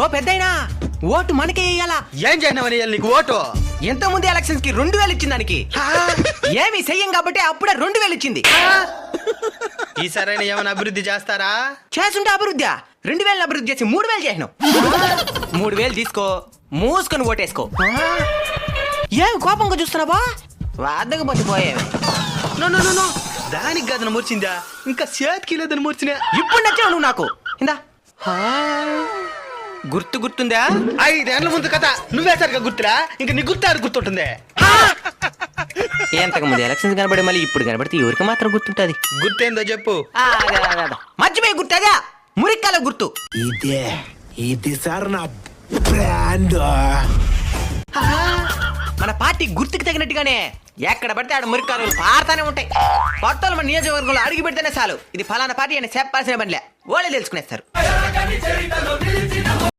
ఓ పెద్దయినా vote మనకే వేయాలా? ఏం చేయనవని నీకు ఓటు? ఎంత ముందు ఎలక్షన్స్ కి 2000 ఇచ్చింది దానికి. ఏమి చెయ్యం కాబట్టి అప్పుడే 2000 ఇచ్చింది. ఈసారైనా ఏమైనా అభివృద్ధి చేస్తారా? చేస్తుంటే అభివృద్ధి 2000 అభివృద్ధి చేసి 3000 చేసినాం. 3000 తీసుకో, మూసుకొని ఓటేసుకో. ఏమి కోపంగా చూస్తున్నావా? వాదకు పోయేవి. నో దానికి గదన మూర్చిందా? ఇంకా చేతికి లేదని మూర్చినా. ఇప్పుడు నచ్చావు నువ్వు నాకు. ఇందా గుర్తుందా? 5 ఏళ్ల ముందు కథ నువ్వే సరిగా గుర్తురా? ఇంకా నీ గుర్తు గుర్తుంటుంది. ఎంతకు ముందు ఎలక్షన్స్ కనబడి మళ్ళీ ఇప్పుడు కనబడితే ఎవరికి మాత్రం గుర్తుంటది? గుర్తేందో చెప్పు. మర్చిపోయి గుర్తదా? మురిక్కాల గుర్తు. ఇది సార్ నా బ్రాండ్. మన పార్టీ గుర్తుకు తగినట్టుగానే ఎక్కడ పడితే ఆడ మురిక్కాలు పారుతానే ఉంటాయి. కొత్తలు మన నియోజకవర్గంలో అడిగి పెడితేనే చాలు ఇది ఫలానా పార్టీ అని చెప్పాల్సిన పనిలే, వాళ్ళే తెలుసుకునేస్తారు.